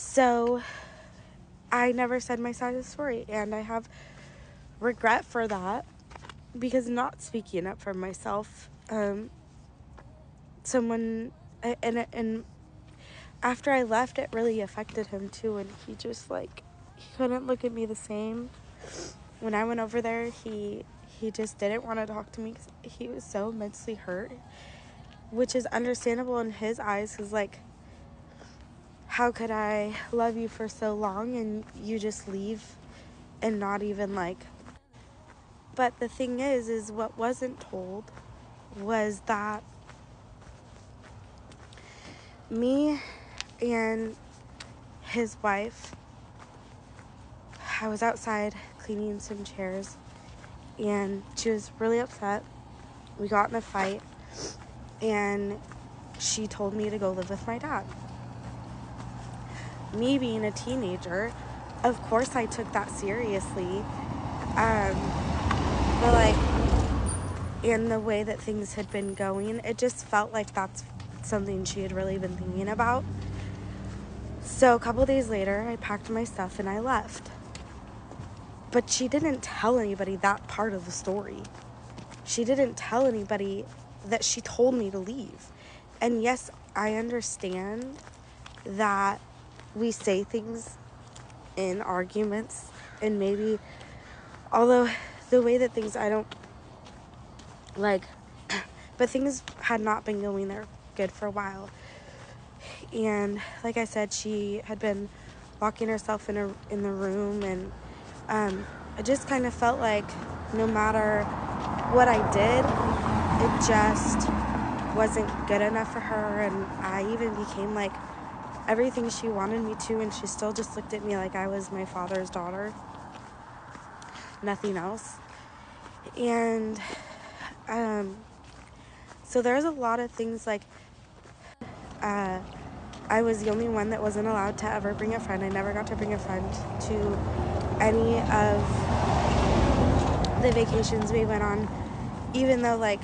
So I never said my side of the story, and I have regret for that because not speaking up for myself. Someone and after I left, it really affected him too, and he just he couldn't look at me the same. When I went over there, he just didn't want to talk to me because he was so mentally hurt, which is understandable in his eyes because how could I love you for so long and you just leave and not even but the thing is what wasn't told was that me and his wife, I was outside cleaning some chairs and she was really upset. We got in a fight and she told me to go live with my dad. Me being a teenager, of course I took that seriously. But in the way that things had been going, it just felt like that's something she had really been thinking about. So a couple days later, I packed my stuff and I left. But she didn't tell anybody that part of the story. She didn't tell anybody that she told me to leave. And yes, I understand that we say things in arguments and maybe, although the way that things, I don't but things had not been going there good for a while. And like I said, she had been locking herself in the room, and I just kind of felt like no matter what I did, it just wasn't good enough for her. And I even became everything she wanted me to, and she still just looked at me like I was my father's daughter, nothing else. And so there's a lot of things I was the only one that wasn't allowed to ever bring a friend. I never got to bring a friend to any of the vacations we went on, even though I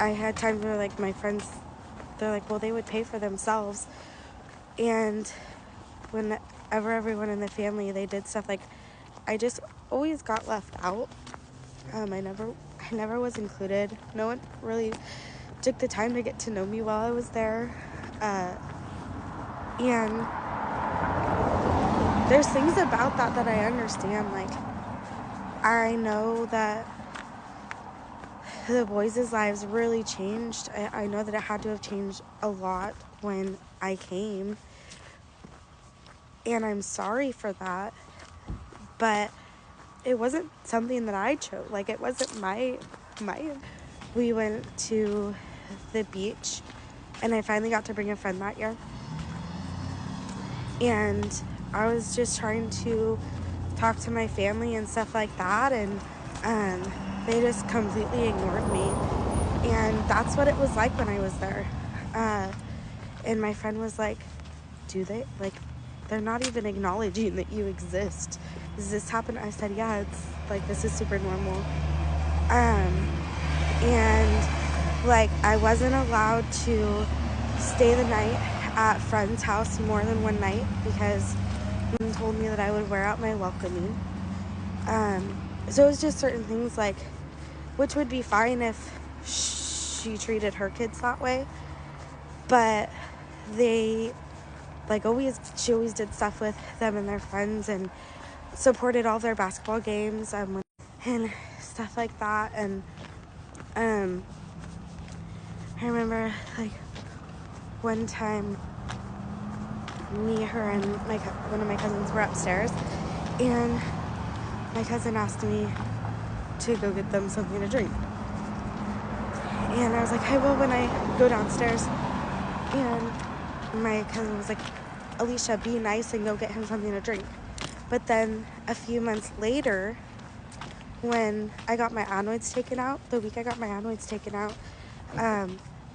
had times where my friends, they're well, they would pay for themselves. And whenever everyone in the family, they did stuff, I just always got left out. I never was included. No one really took the time to get to know me while I was there. And there's things about that I understand. I know that the boys' lives really changed. I know that it had to have changed a lot when I came. And I'm sorry for that. But it wasn't something that I chose. It wasn't my. We went to the beach, and I finally got to bring a friend that year. And I was just trying to talk to my family and stuff like that, and they just completely ignored me. And that's what it was like when I was there. And my friend was like, do they? They're not even acknowledging that you exist. Does this happen? I said, yeah, it's this is super normal. And I wasn't allowed to stay the night at friend's house more than one night because someone told me that I would wear out my welcoming. So it was just certain things which would be fine if she treated her kids that way, but they she always did stuff with them and their friends and supported all their basketball games and stuff like that. And I remember one time me, her, and one of my cousins were upstairs, and my cousin asked me to go get them something to drink. And I was like, I will when I go downstairs. And my cousin was like, Alicia, be nice and go get him something to drink. But then a few months later, when I got my adenoids taken out, my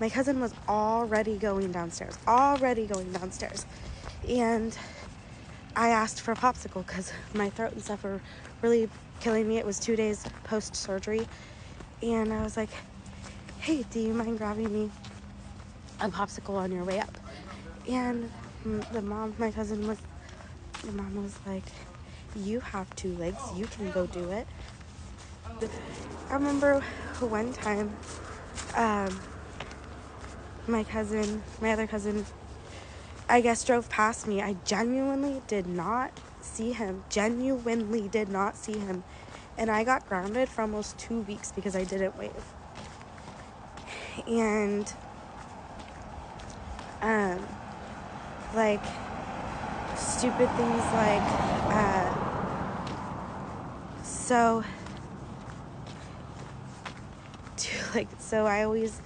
cousin was already going downstairs. And I asked for a popsicle because my throat and stuff were really killing me. It was 2 days post-surgery. And I was like, hey, do you mind grabbing me a popsicle on your way up? And my cousin was, the mom was like, you have 2 legs, you can go do it. I remember one time, my other cousin, I guess drove past me. I genuinely did not see him. And I got grounded for almost 2 weeks because I didn't wave. And, like, stupid things like, so I always,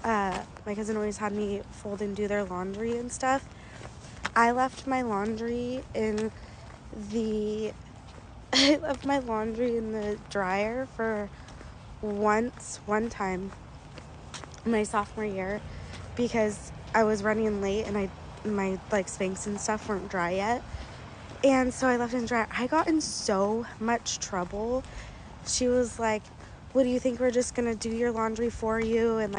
my cousin always had me fold and do their laundry and stuff. I left my laundry in the dryer for one time my sophomore year because I was running late and my like Spanx and stuff weren't dry yet. And so I left it in dry. I got in so much trouble. She was like, what do you think, we're just gonna do your laundry for you and like